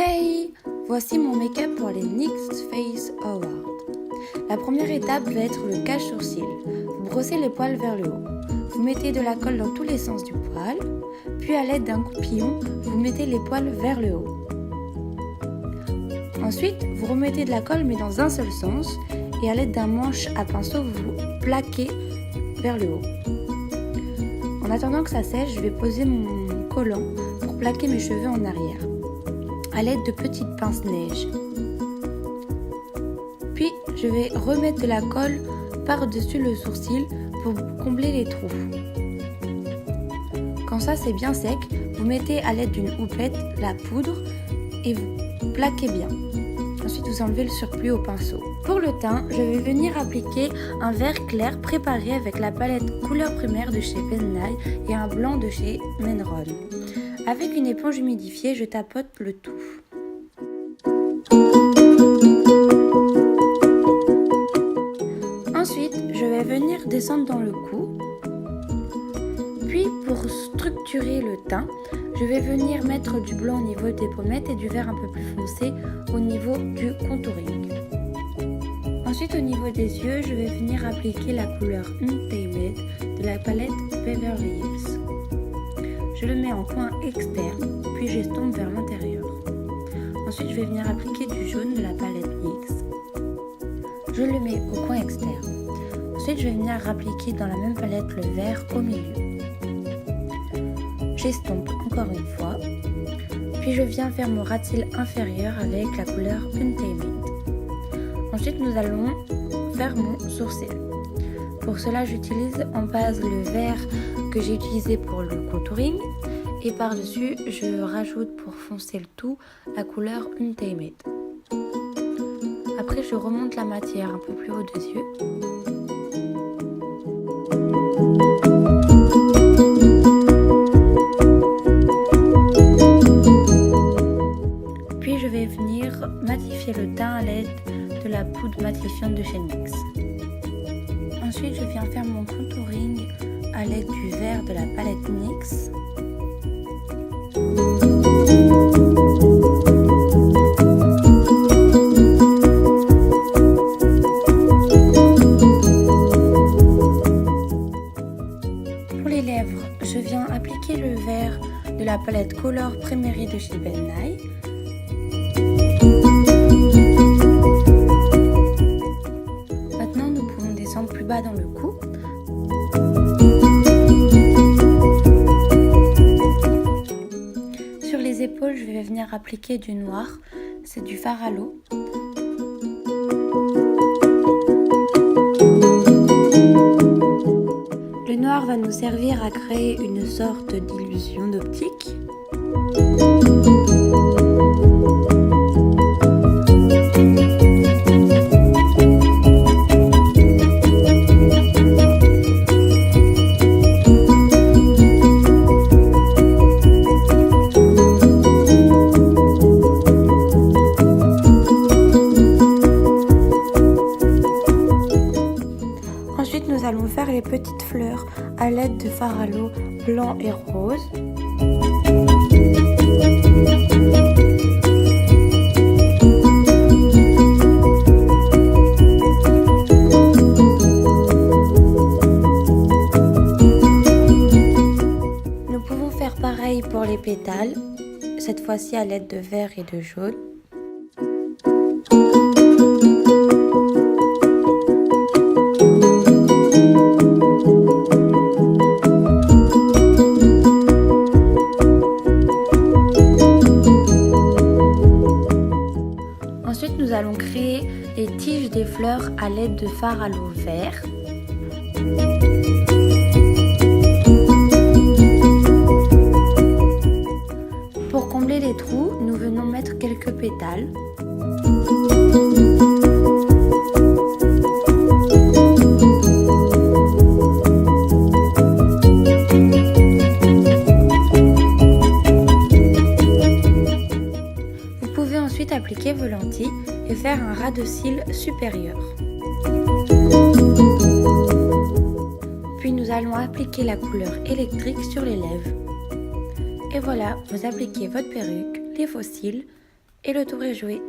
Hey! Voici mon make-up pour les NYX Face Awards. La première étape va être le cache-sourcil. Vous brossez les poils vers le haut. Vous mettez de la colle dans tous les sens du poil, puis à l'aide d'un coupillon, vous mettez les poils vers le haut. Ensuite, vous remettez de la colle mais dans un seul sens et à l'aide d'un manche à pinceau, vous plaquez vers le haut. En attendant que ça sèche, je vais poser mon collant pour plaquer mes cheveux en arrière à l'aide de petites pinces neige. Puis, je vais remettre de la colle par-dessus le sourcil pour combler les trous. Quand ça c'est bien sec, vous mettez à l'aide d'une houppette la poudre et vous plaquez bien. Ensuite, vous enlevez le surplus au pinceau. Pour le teint, je vais venir appliquer un vert clair préparé avec la palette couleur primaire de chez Ben Nye et un blanc de chez Menron. Avec une éponge humidifiée, je tapote le tout. Ensuite, je vais venir descendre dans le cou. Puis, pour structurer le teint, je vais venir mettre du blanc au niveau des pommettes et du vert un peu plus foncé au niveau du contouring. Ensuite, au niveau des yeux, je vais venir appliquer la couleur Untamed de la palette Beverly Hills. Je le mets en coin externe, puis j'estompe vers l'intérieur. Ensuite, je vais venir appliquer du jaune de la palette NYX. Je le mets au coin externe. Ensuite, je vais venir appliquer dans la même palette le vert au milieu. J'estompe encore une fois. Puis je viens faire mon ras de cils inférieur avec la couleur Untamed. Ensuite, nous allons faire mon sourcil. Pour cela, j'utilise en base le vert que j'ai utilisé pour le contouring. Et par-dessus, je rajoute pour foncer le tout la couleur Untamed. Après, je remonte la matière un peu plus haut des yeux. Puis, je vais venir matifier le teint à l'aide de la poudre matifiante de chez NYX. Ensuite, je viens faire mon contouring à l'aide du vert de la palette NYX. Pour les lèvres, je viens appliquer le vert de la palette Color Primary de chez Ben Nye. Maintenant, nous pouvons descendre plus bas dans le cou. Sur les épaules, je vais venir appliquer du noir, c'est du fard à l'eau. Le noir va nous servir à créer une sorte d'illusion d'optique. Ensuite, nous allons faire les petites fleurs à l'aide de fard à l'eau blanc et rose. Nous pouvons faire pareil pour les pétales, cette fois-ci à l'aide de vert et de jaune. Ensuite, nous allons créer les tiges des fleurs à l'aide de fard à l'eau vert. Pour combler les trous, nous venons mettre quelques pétales. Ensuite, appliquer vos lentilles et faire un ras de cils supérieur. Puis nous allons appliquer la couleur électrique sur les lèvres. Et voilà, vous appliquez votre perruque, les faux cils Et le tour est joué.